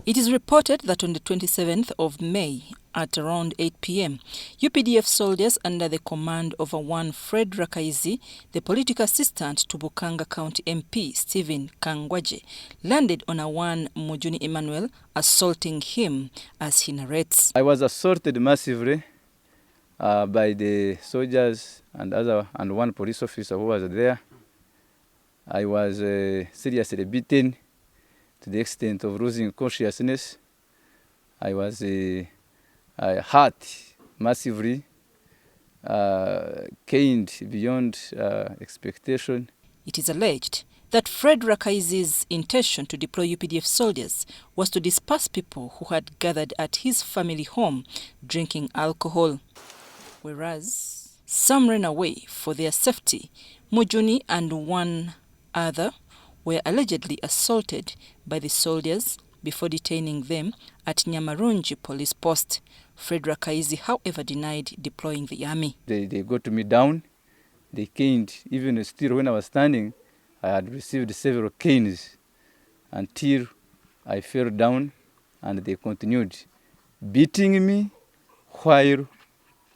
It is reported that on the 27th of May, at around 8 p.m., UPDF soldiers under the command of one Fred Rakaizi, the political assistant to Bukanga County MP Stephen Kangwaje, landed on a one Mujuni Emmanuel, assaulting him, as he narrates. I was assaulted massively by the soldiers and one police officer who was there. I was seriously beaten to the extent of losing consciousness. I was hurt massively, caned beyond expectation. It is alleged that Fred Rakaizi's intention to deploy UPDF soldiers was to disperse people who had gathered at his family home drinking alcohol. Whereas some ran away for their safety, Mujuni and one other were allegedly assaulted by the soldiers before detaining them at Nyamarunji police post. Fred Rakaizi, however, denied deploying the army. They got me down, they caned. Even still when I was standing, I had received several canes until I fell down, and they continued beating me while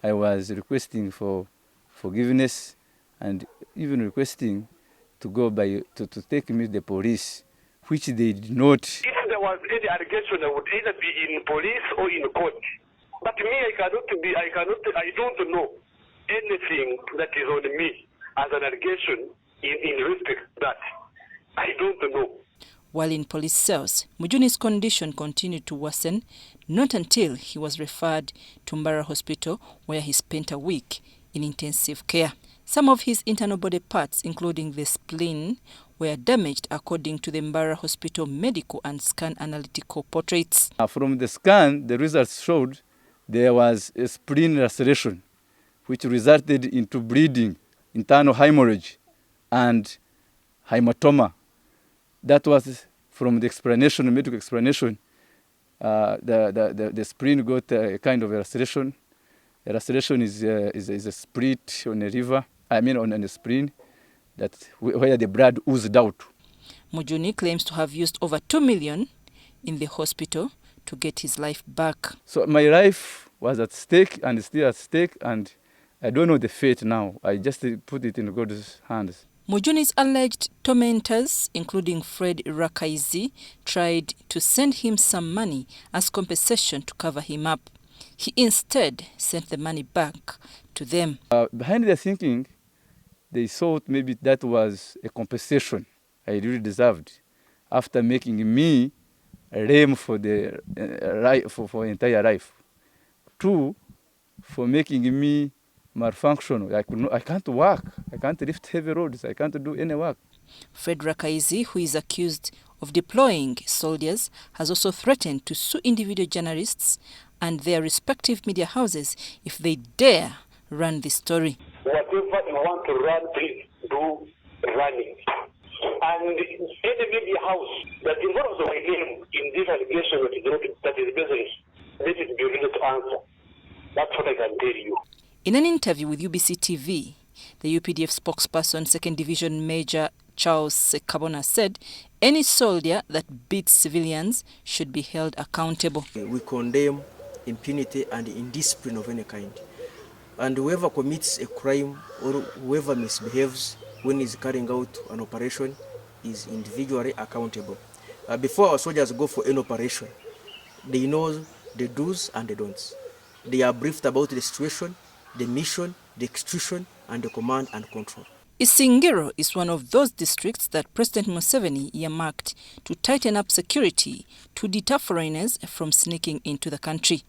I was requesting for forgiveness and even requesting to go to take me to the police, which they did not. If there was any allegation, I would either be in police or in court. But me, I don't know anything that is on me as an allegation in respect that. I don't know. While in police cells, Mujuni's condition continued to worsen, not until he was referred to Mbara Hospital, where he spent a week in intensive care. Some of his internal body parts, including the spleen, were damaged according to the Mbara Hospital medical and scan analytical portraits. From the scan, the results showed there was a spleen laceration, which resulted into bleeding, internal hemorrhage, and hematoma. That was from the explanation, medical explanation. The spleen got a kind of a laceration. A laceration is a split on a river. On a spleen, where the blood oozed out. Mujuni claims to have used over 2 million in the hospital to get his life back. So my life was at stake and still at stake, and I don't know the fate now. I just put it in God's hands. Mujuni's alleged tormentors, including Fred Rakaizi, tried to send him some money as compensation to cover him up. He instead sent the money back to them. Behind their thinking, they thought maybe that was a compensation I really deserved after making me lame for the for entire life. 2, for making me malfunction. I can't work. I can't lift heavy loads. I can't do any work. Fred Rakaizi, who is accused of deploying soldiers, has also threatened to sue individual journalists and their respective media houses if they dare run the story. Whatever you want to run, please do running. And any media house that involves my name in this allegation that is business, let it be ready to answer. That's what I can tell you. In an interview with UBC TV, the UPDF spokesperson, 2nd Division Major Charles Sekabona, said any soldier that beats civilians should be held accountable. We condemn impunity and indiscipline of any kind. And whoever commits a crime or whoever misbehaves when he's carrying out an operation is individually accountable. Before our soldiers go for an operation, they know the do's and the don'ts. They are briefed about the situation, the mission, the execution, and the command and control. Isingiro is one of those districts that President Museveni earmarked to tighten up security to deter foreigners from sneaking into the country.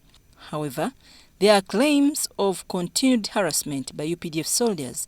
However, there are claims of continued harassment by UPDF soldiers